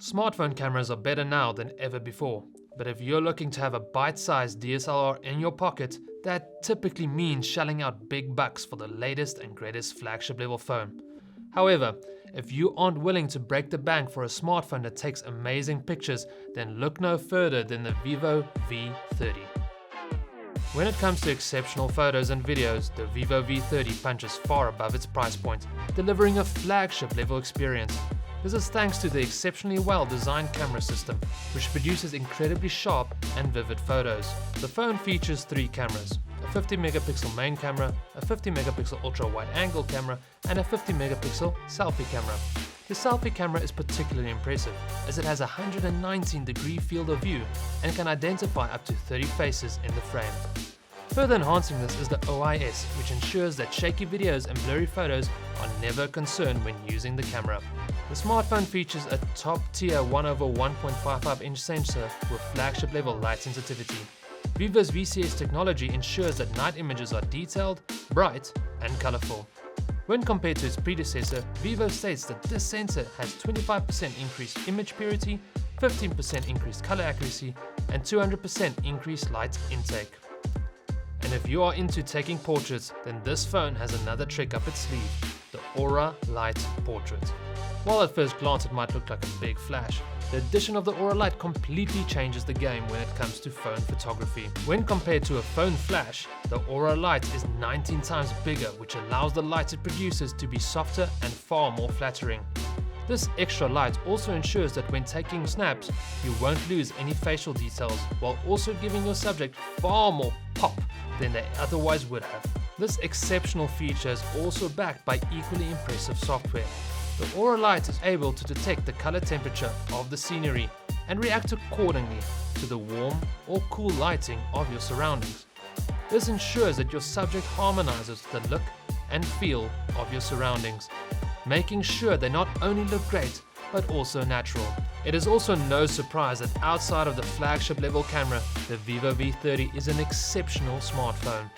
Smartphone cameras are better now than ever before, but if you're looking to have a bite-sized DSLR in your pocket, that typically means shelling out big bucks for the latest and greatest flagship level phone. However, if you aren't willing to break the bank for a smartphone that takes amazing pictures, then look no further than the Vivo V30. When it comes to exceptional photos and videos, the Vivo V30 punches far above its price point, delivering a flagship level experience. This is thanks to the exceptionally well-designed camera system, which produces incredibly sharp and vivid photos. The phone features 3 cameras, a 50 megapixel main camera, a 50 megapixel ultra-wide angle camera, and a 50 megapixel selfie camera. The selfie camera is particularly impressive, as it has a 119-degree field of view and can identify up to 30 faces in the frame. Further enhancing this is the OIS, which ensures that shaky videos and blurry photos are never a concern when using the camera. The smartphone features a top-tier 1/1.55-inch sensor with flagship-level light sensitivity. Vivo's VCS technology ensures that night images are detailed, bright, and colorful. When compared to its predecessor, Vivo states that this sensor has 25% increased image purity, 15% increased color accuracy, and 200% increased light intake. And if you are into taking portraits, then this phone has another trick up its sleeve, the Aura Light Portrait. While at first glance it might look like a big flash, the addition of the Aura Light completely changes the game when it comes to phone photography. When compared to a phone flash, the Aura Light is 19 times bigger, which allows the light it produces to be softer and far more flattering. This extra light also ensures that when taking snaps, you won't lose any facial details, while also giving your subject far more pop than they otherwise would have. This exceptional feature is also backed by equally impressive software. The Aura Light is able to detect the color temperature of the scenery and react accordingly to the warm or cool lighting of your surroundings. This ensures that your subject harmonizes with the look and feel of your surroundings, making sure they not only look great, but also natural. It is also no surprise that outside of the flagship level camera, the Vivo V30 is an exceptional smartphone.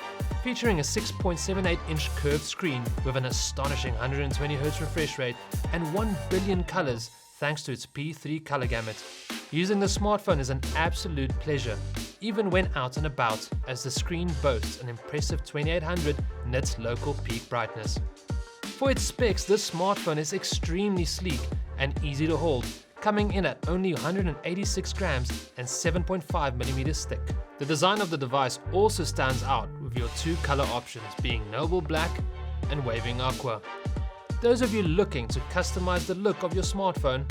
Featuring a 6.78-inch curved screen with an astonishing 120Hz refresh rate and 1 billion colors thanks to its P3 color gamut. Using the smartphone is an absolute pleasure, even when out and about, as the screen boasts an impressive 2800 nits local peak brightness. For its specs, this smartphone is extremely sleek and easy to hold, coming in at only 186 grams and 7.5mm thick. The design of the device also stands out with your 2 color options being Noble Black and Waving Aqua. Those of you looking to customize the look of your smartphone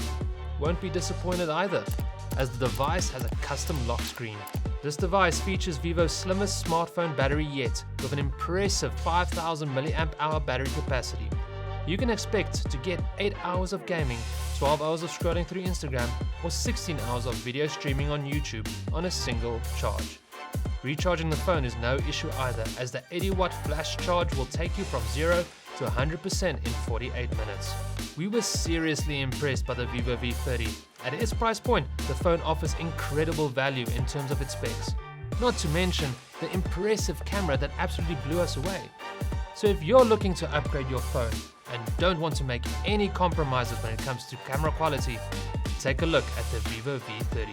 won't be disappointed either, as the device has a custom lock screen. This device features Vivo's slimmest smartphone battery yet, with an impressive 5000 mAh battery capacity. You can expect to get 8 hours of gaming, 12 hours of scrolling through Instagram, or 16 hours of video streaming on YouTube on a single charge. Recharging the phone is no issue either, as the 80-watt flash charge will take you from 0 to 100% in 48 minutes. We were seriously impressed by the Vivo V30. At its price point, the phone offers incredible value in terms of its specs. Not to mention the impressive camera that absolutely blew us away. So if you're looking to upgrade your phone and don't want to make any compromises when it comes to camera quality, take a look at the Vivo V30.